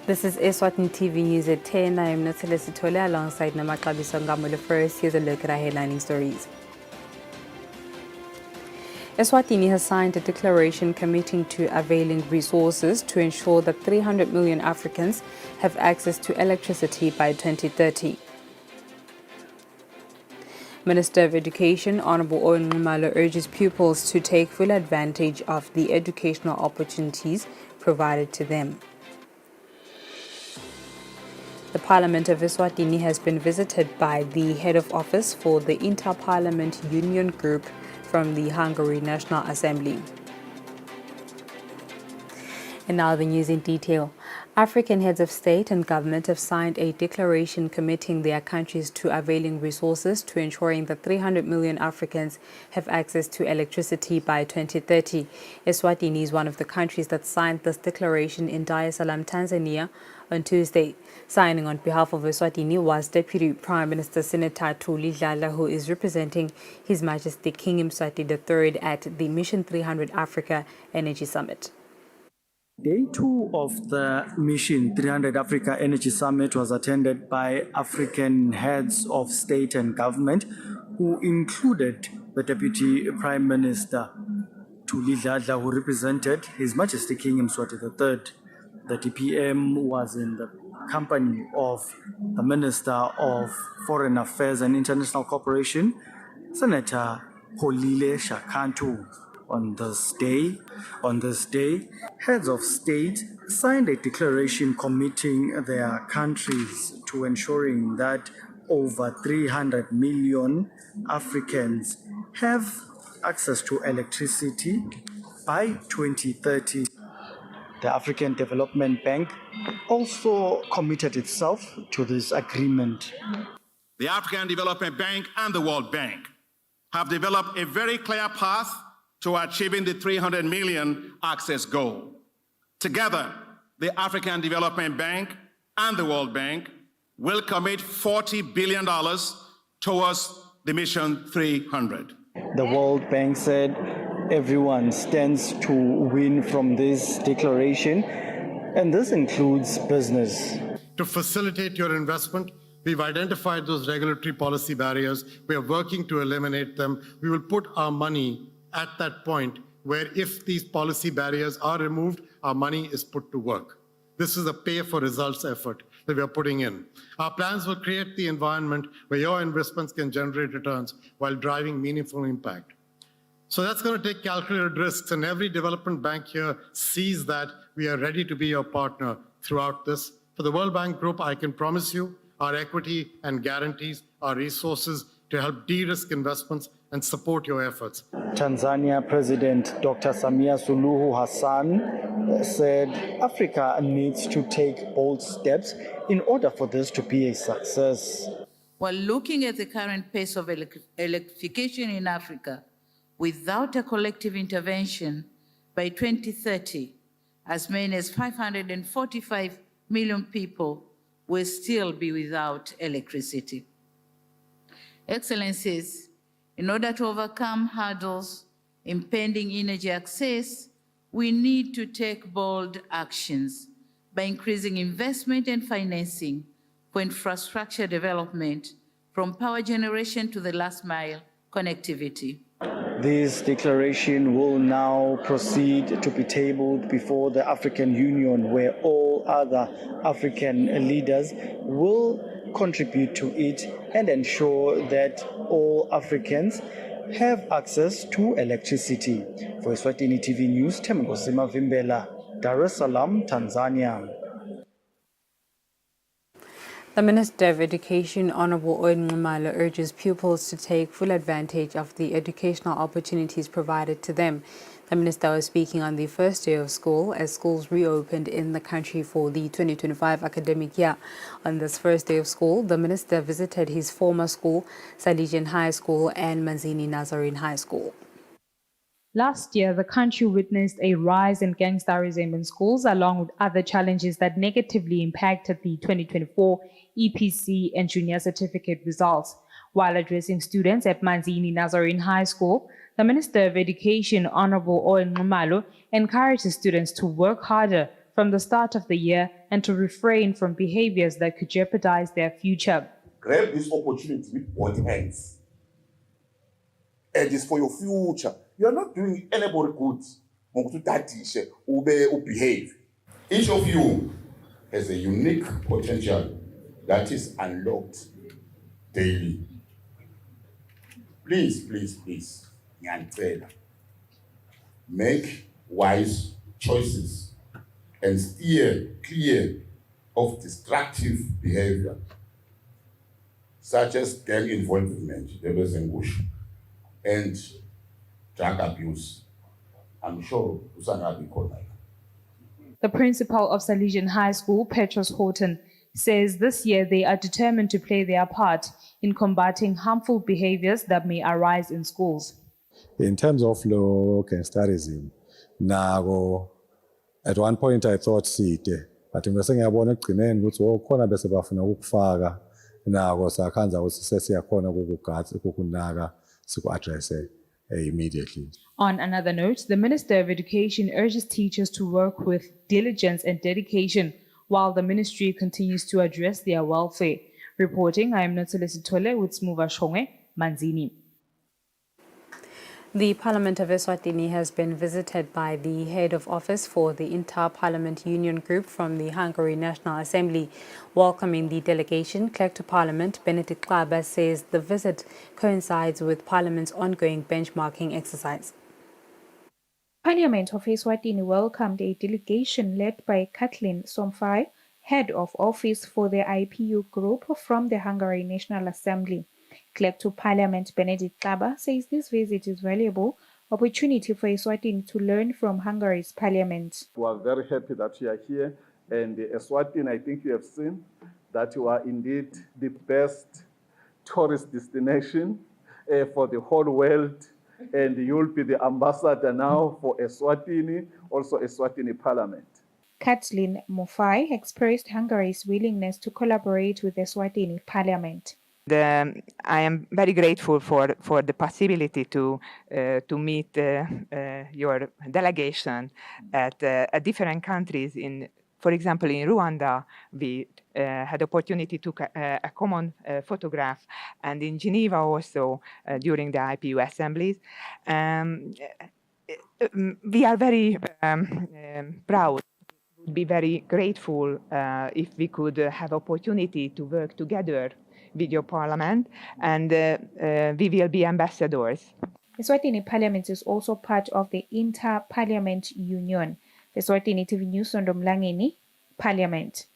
This is Eswatini TV News at 10. I am Nathalie Sitole alongside Namakabiso Ngamule. First, here's a look at our headlining stories. Eswatini has signed a declaration committing to availing resources to ensure that 300 million Africans have access to electricity by 2030. Minister of Education, Honorable Owen Nxumalo, urges pupils to take full advantage of the educational opportunities provided to them. The Parliament of Eswatini has been visited by the head of office for the Inter-Parliament Union Group from the Hungary National Assembly. And now the news in detail. African heads of state and government have signed a declaration committing their countries to availing resources to ensuring that 300 million Africans have access to electricity by 2030. Eswatini is one of the countries that signed this declaration in Dar es Salaam, Tanzania, on Tuesday. Signing on behalf of Eswatini was Deputy Prime Minister Sinetatu Lidlala, who is representing His Majesty King Mswati III at the Mission 300 Africa Energy Summit. Day 2 of the Mission 300 Africa Energy Summit was attended by African heads of state and government, who included the Deputy Prime Minister Thuli Dladla, who represented His Majesty King Mswati III. The DPM was in the company of the Minister of Foreign Affairs and International Cooperation, Senator Holile Shakantu. On this day, heads of state signed a declaration committing their countries to ensuring that over 300 million Africans have access to electricity by 2030. The African Development Bank also committed itself to this agreement. The African Development Bank and the World Bank have developed a very clear path to achieving the 300 million access goal. Together, the African Development Bank and the World Bank will commit $40 billion towards the Mission 300. The World Bank said everyone stands to win from this declaration, and this includes business. To facilitate your investment, we've identified those regulatory policy barriers. We are working to eliminate them. We will put our money at that point where if these policy barriers are removed, our money is put to work. This is a pay-for-results effort that we are putting in. Our plans will create the environment where your investments can generate returns while driving meaningful impact. So that's going to take calculated risks, and every development bank here sees that we are ready to be your partner throughout this. For the World Bank Group, I can promise you our equity and guarantees, our resources to help de-risk investments and support your efforts. Tanzania President Dr. Samia Suluhu Hassan said Africa needs to take bold steps in order for this to be a success. While looking at the current pace of electrification in Africa, without a collective intervention, by 2030, as many as 545 million people will still be without electricity. Excellencies, in order to overcome hurdles impeding energy access, we need to take bold actions by increasing investment and financing for infrastructure development, from power generation to the last mile connectivity. This declaration will now proceed to be tabled before the African Union, where all other African leaders will contribute to it and ensure that all Africans have access to electricity. For Eswatini TV News, Temgosima Vimbela, Dar es Salaam, Tanzania. The Minister of Education, Honorable Owen Nxumalo, urges pupils to take full advantage of the educational opportunities provided to them. The minister was speaking on the first day of school as schools reopened in the country for the 2025 academic year. On this first day of school, the minister visited his former school, Salesian High School and Manzini Nazarene High School. Last year, the country witnessed a rise in gangsterism in schools, along with other challenges that negatively impacted the 2024 EPC and junior certificate results. While addressing students at Manzini Nazarene High School, the Minister of Education, Honorable Owen Nxumalo, encourages students to work harder from the start of the year and to refrain from behaviors that could jeopardize their future. Grab this opportunity with both hands. And it's for your future. You are not doing anybody good. Behave. Each of you has a unique potential that is unlocked daily. Please, please, please, make wise choices and steer clear of destructive behavior, such as gang involvement, and drug abuse. I'm sure Usangabi called. The principal of Salesian High School, Petros Horton, says this year they are determined to play their part in combating harmful behaviors that may arise in schools. In terms of law gangsterism, nago at one point I thought side, but ngase ngiyabona ekugcineni ukuthi khona bese bafuna ukufaka nago sakhanza ukuthi sesiyakhona ukukunaka siku-address immediately. On another note, the Minister of Education urges teachers to work with diligence and dedication while the ministry continues to address their welfare. Reporting, I am Nathalie Sitole with Smuva Shongwe, Manzini. The Parliament of Eswatini has been visited by the head of office for the Inter-Parliament Union Group from the Hungary National Assembly. Welcoming the delegation, Clerk to Parliament Benedict Xaba says the visit coincides with Parliament's ongoing benchmarking exercise. Parliament of Eswatini welcomed a delegation led by Kathleen Somfai, head of office for the IPU group from the Hungary National Assembly. Clerk to Parliament Benedict Xaba says this visit is valuable opportunity for Eswatini to learn from Hungary's parliament. We are very happy that you are here, and Eswatini, I think you have seen that you are indeed the best tourist destination for the whole world, and you will be the ambassador now for Eswatini, also Eswatini Parliament. Kathleen Mofai expressed Hungary's willingness to collaborate with Eswatini Parliament. I am very grateful for the possibility to meet your delegation at different countries. For example, in Rwanda, we had opportunity to a common photograph, and in Geneva also during the IPU assemblies. We are very proud. Would be very grateful if we could have opportunity to work together with your parliament, and we will be ambassadors. Eswatini Parliament is also part of the Inter-Parliament Union. Eswatini TV News on Mlangeni, Parliament.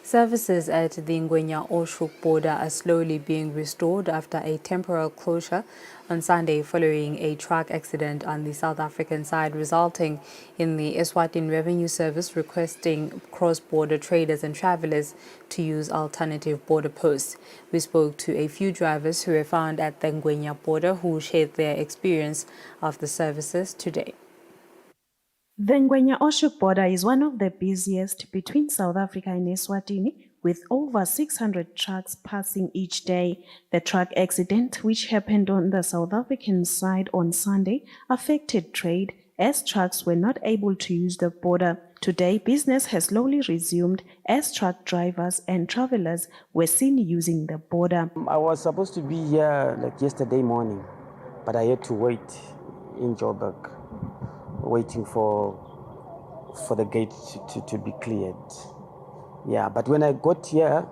Services at the Ngwenya-Oshuk border are slowly being restored after a temporary closure on Sunday following a truck accident on the South African side, resulting in the Eswatini Revenue Service requesting cross-border traders and travelers to use alternative border posts. We spoke to a few drivers who were found at the Ngwenya border who shared their experience of the services today. The Ngwenya-Oshuk border is one of the busiest between South Africa and Eswatini, with over 600 trucks passing each day. The truck accident, which happened on the South African side on Sunday, affected trade as trucks were not able to use the border. Today, business has slowly resumed as truck drivers and travelers were seen using the border. I was supposed to be here like yesterday morning, but I had to wait in Joburg, waiting for the gate to be cleared. Yeah, but when I got here,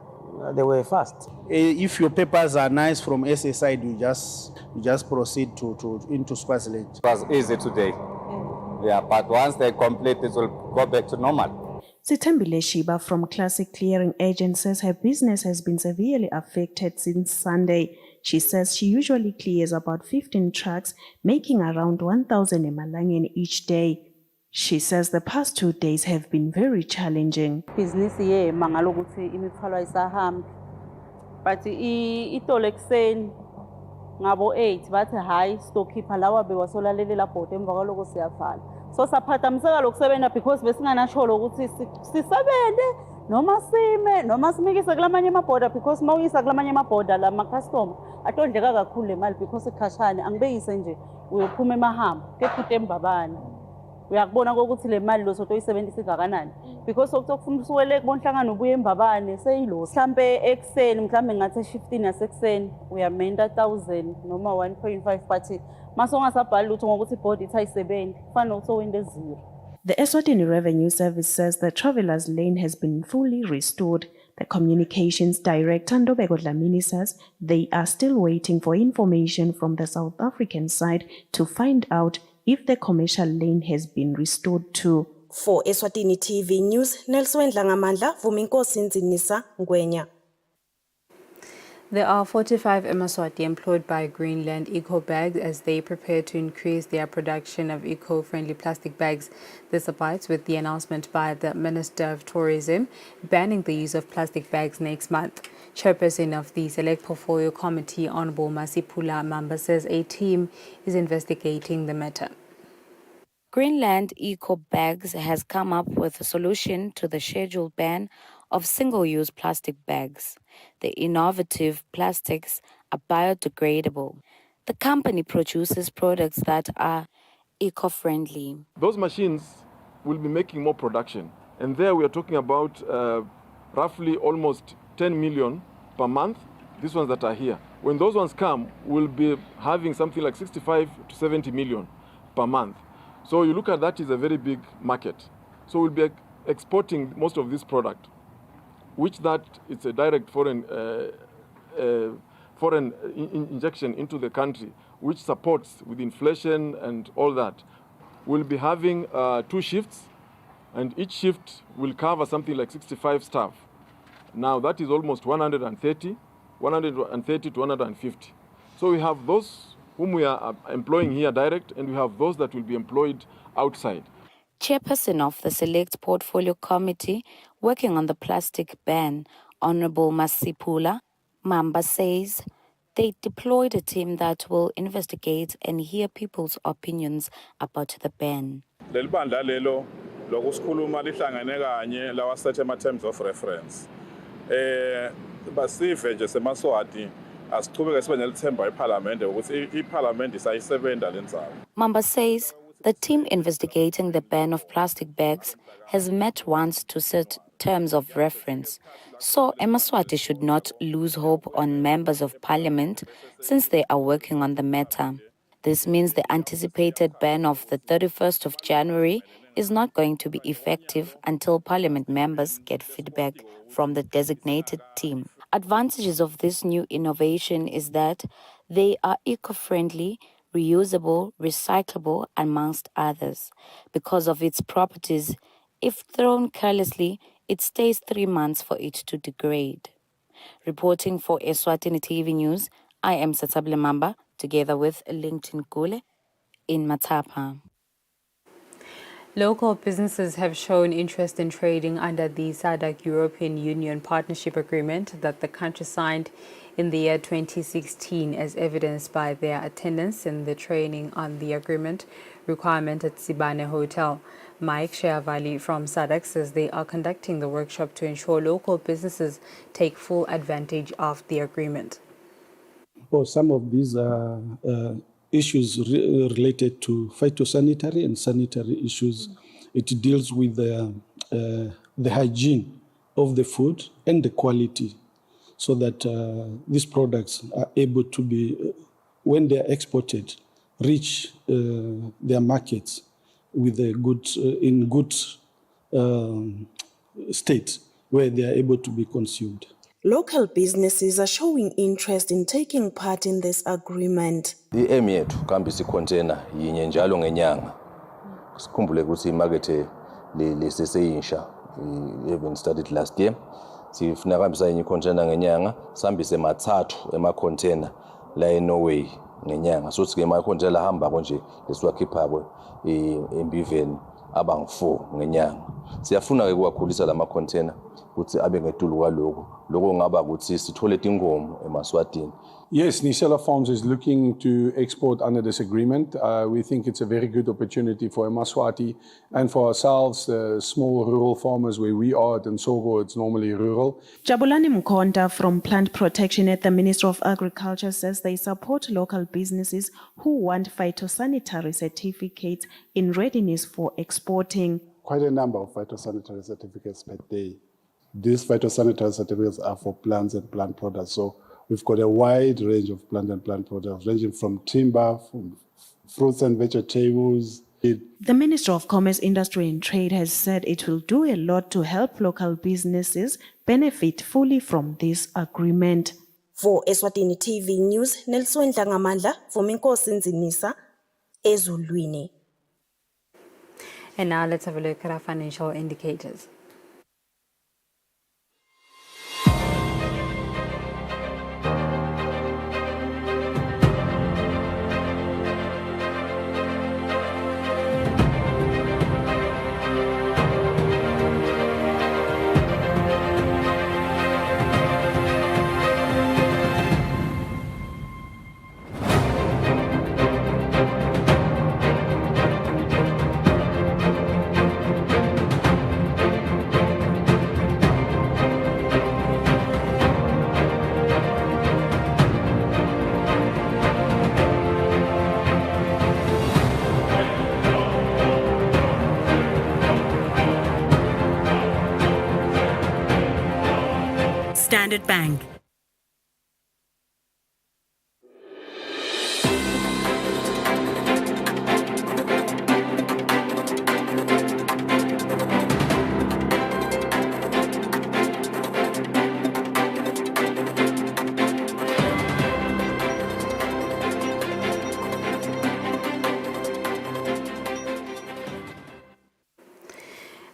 they were fast. If your papers are nice from SA side, you just proceed into Swaziland. It was easy today. Yeah, but once they complete, it will go back to normal. Sitembile Shiba from Classic Clearing Agent says her business has been severely affected since Sunday. She says she usually clears about 15 trucks, making around 1,000 emalangeni each day. She says the past 2 days have been very challenging. Business ye mangalo ukuthi imithwalo ayisahambi. But itolo ekseni ngabo 8 bathi hayi stockkeeper lawa bewasolalela bhoda emva kwaloko siyavala. So saphatamiseka lokusebenza because besinganasholo ukuthi sisebende noma sime noma simikise kulamanye amabhoda because mawuyisa kulamanye amabhoda la customer atondleka kakhulu le mali because ikhashane angibeyise nje uyophuma emahamba kephute embabana. uyakubona ukuthi le mali lo sotoyisebenzisa kangakanani because okufuna usuwele kubonhlangano ubuye embabane seyilo mhlambe ekseni mhlambe ngathi 15 yasekuseni uyamenda 1000 noma 1.5 but masongasabhali lutho ngokuthi ibhodi ithayisebenzi kufanele ukuthi owinde 0. The Eswatini Revenue Service says the travelers lane has been fully restored. The Communications Director Ndobeko Dlamini says they are still waiting for information from the South African side to find out if the commercial lane has been restored too. For Eswatini TV News, Nelson Dlangamandla, Vuminkosi Nzinisa Ngwenya. There are 45 eMaswati employed by Greenland Eco Bags as they prepare to increase their production of eco-friendly plastic bags. This abides with the announcement by the Minister of Tourism banning the use of plastic bags next month. Chairperson of the Select Portfolio Committee, Honorable Masipula Mamba, says a team is investigating the matter. Greenland Eco Bags has come up with a solution to the scheduled ban of single-use plastic bags. The innovative plastics are biodegradable. The company produces products that are eco-friendly. Those machines will be making more production. And there we are talking about roughly almost 10 million per month, these ones that are here. When those ones come, we'll be having something like 65 to 70 million per month. So you look at that is a very big market. So we'll be exporting most of this product, which that it's a direct foreign injection into the country, which supports with inflation and all that. We'll be having 2 shifts, and each shift will cover something like 65 staff. Now that is almost 130 to 150. So we have those whom we are employing here direct, and we have those that will be employed outside. Chairperson of the Select Portfolio Committee working on the plastic ban, Honorable Masipula Mamba, says they deployed a team that will investigate and hear people's opinions about the ban. Leli bandla lelo lokusikhuluma lihlangane kanye lawa set ema terms of reference. Basive nje seMaswati asichubeke sibe nelithemba eParliament ukuthi iParliament isayisebenza lendzawo. Mamba says the team investigating the ban of plastic bags has met once to set terms of reference, so eMaswati should not lose hope on members of parliament since they are working on the matter. This means the anticipated ban of the 31st of January is not going to be effective until parliament members get feedback from the designated team. Advantages of this new innovation is that they are eco-friendly, reusable, recyclable, amongst others. Because of its properties, if thrown carelessly, it stays 3 months for it to degrade. Reporting for Eswatini TV News, I am Satabile Mamba, together with LinkedIn Kule in Matapa. Local businesses have shown interest in trading under the SADC European Union Partnership Agreement that the country signed in the year 2016, as evidenced by their attendance in the training on the agreement requirement at Sibane Hotel. Mike Sheavali from SADC says they are conducting the workshop to ensure local businesses take full advantage of the agreement. Well, some of these are issues related to phytosanitary and sanitary issues. It deals with the hygiene of the food and the quality, so that these products are able to be, when they are exported, reach their markets with a good, in good state where they are able to be consumed. Local businesses are showing interest in taking part in this agreement. I-aim yethu kuhambisa icontainer yinye njalo ngenyanga. Sikhumbule ukuthi imarket leseseyisha even started last year. Sifuna kuhambisa yinye icontainer ngenyanga, sihambise mathathu ema-container la eNorway ngenyanga. So ke ama-container ahamba konje lesiwakhipha embiveni abang-4 ngenyanga. Siyafuna ke ukuwakhulisa la ma-container ukuthi abe ngetulu kwaloko. Lokho ngaba ukuthi sithole inkomo eMaswatini Yes, Nicela Farms is looking to export under this agreement. We think it's a very good opportunity for eMaswati and for ourselves, small rural farmers where we are at Nsogo, it's normally rural. Jabulani Mkonda from Plant Protection at the Ministry of Agriculture says they support local businesses who want phytosanitary certificates in readiness for exporting. Quite a number of phytosanitary certificates per day. These phytosanitary certificates are for plants and plant products. So we've got a wide range of plant and plant products, ranging from timber, from fruits and vegetables. The Ministry of Commerce, Industry and Trade has said it will do a lot to help local businesses benefit fully from this agreement. For Eswatini TV News, Nelson Dlangamandla, Vuminkosi Nzinisa, Ezulwini. And now let's have a look at our financial indicators. Standard Bank.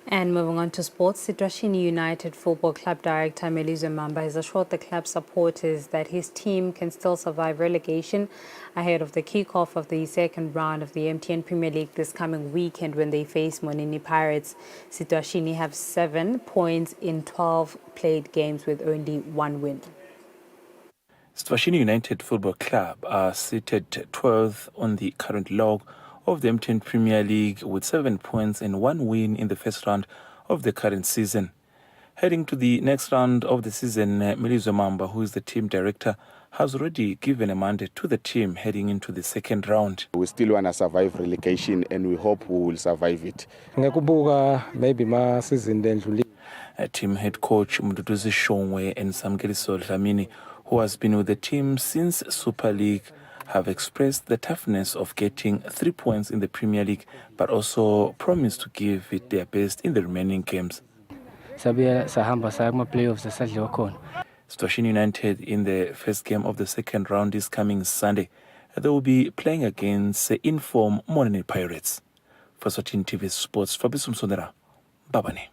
And moving on to sports, Situashini United Football Club director Melizo Mamba has assured the club supporters that his team can still survive relegation ahead of the kickoff of the second round of the MTN Premier League this coming weekend when they face Monini Pirates. Situashini have 7 points in 12 played games with only 1 win. Situashini United Football Club are seated 12th on the current log of the MTN Premier League with 7 points and 1 win in the first round of the current season. Heading to the next round of the season, Melizo Mamba, who is the team director, has already given a mandate to the team heading into the second round. We still want to survive relegation and we hope we will survive it. Team head coach Mduduzi Shongwe and Samgeliso Dlamini, who has been with the team since Super League, have expressed the toughness of getting 3 points in the Premier League, but also promised to give it their best in the remaining games. Situashini United in the first game of the second round is coming Sunday. They will be playing against in-form Monini Pirates. For Eswatini TV Sports, Fabrice Msondera, Babane.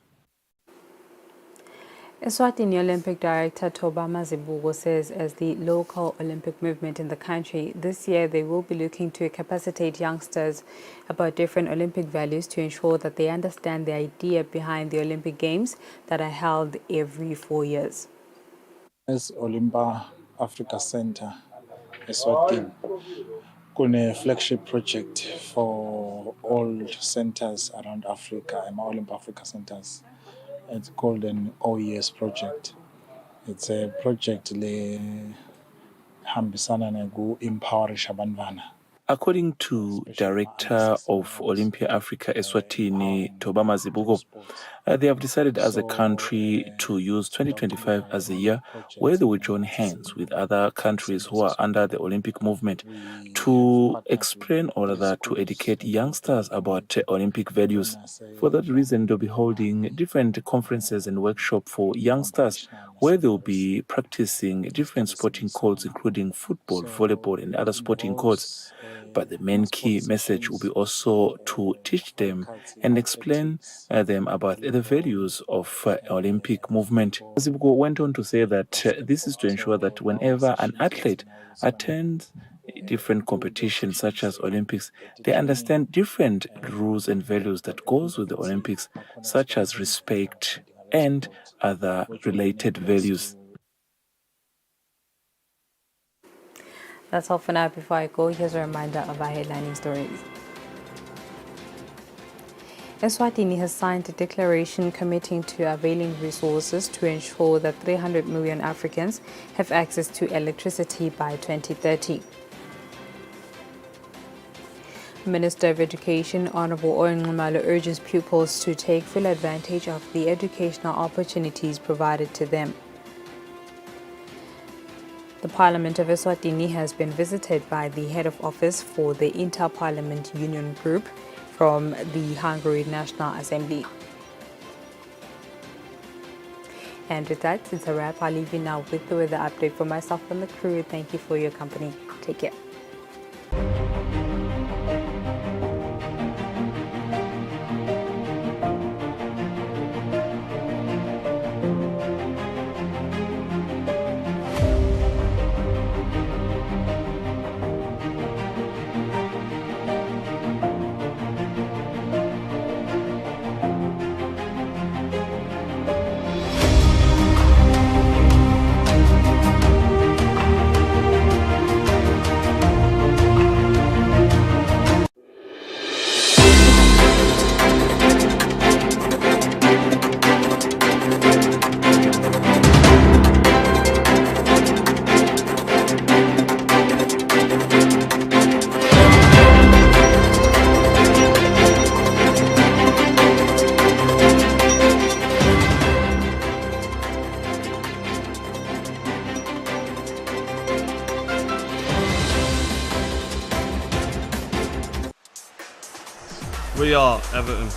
Eswatini Olympic Director Toba Mazibuko says as the local Olympic movement in the country, this year they will be looking to capacitate youngsters about different Olympic values to ensure that they understand the idea behind the Olympic Games that are held every 4 years. As Olimpa Africa Center, Eswatini, a flagship project for all centers around Africa, Olimpa Africa Centers. It's called an OES project. It's a project le hambisana negu empowerisha abantwana. According to Director of Olympia Africa Eswatini, Toba Mazibuko, they have decided as a country to use 2025 as a year where they will join hands with other countries who are under the Olympic movement to explain or rather to educate youngsters about Olympic values. For that reason, they'll be holding different conferences and workshops for youngsters where they'll be practicing different sporting codes, including football, volleyball, and other sporting codes. But the main key message will be also to teach them and explain them about the values of Olympic movement. Zibuko went on to say that this is to ensure that whenever an athlete attends different competitions such as Olympics, they understand different rules and values that goes with the Olympics, such as respect and other related values. That's all for now. Before I go, here's a reminder of our headlining stories. Eswatini has signed a declaration committing to availing resources to ensure that 300 million Africans have access to electricity by 2030. Minister of Education Honorable Owen Nxumalo urges pupils to take full advantage of the educational opportunities provided to them. The Parliament of Eswatini has been visited by the head of office for the Inter-Parliament Union Group from the Hungary National Assembly. And with that, it's a wrap. I'll leave you now with the weather update for myself and the crew. Thank you for your company. Take care. We are Everton.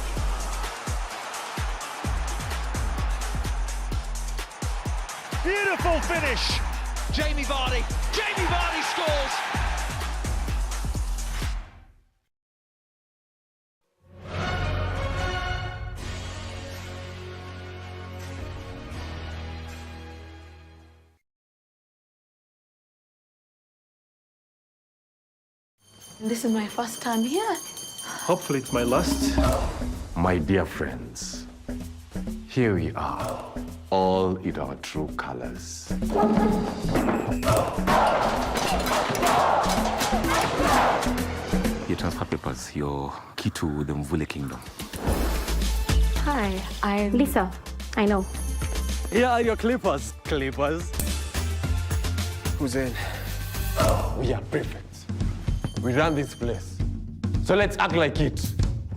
Beautiful finish. Jamie Vardy. Jamie Vardy scores. This is my first time here. Hopefully it's my last. My dear friends, here we are, all in our true colors. Your transfer papers, your key to the Mvule Kingdom. Hi, I'm Lisa. I know. Here are your clippers. Clippers. Hussein, we are perfect. We run this place. So let's act like it.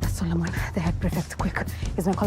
Solomon, the head prefect, quick. He's my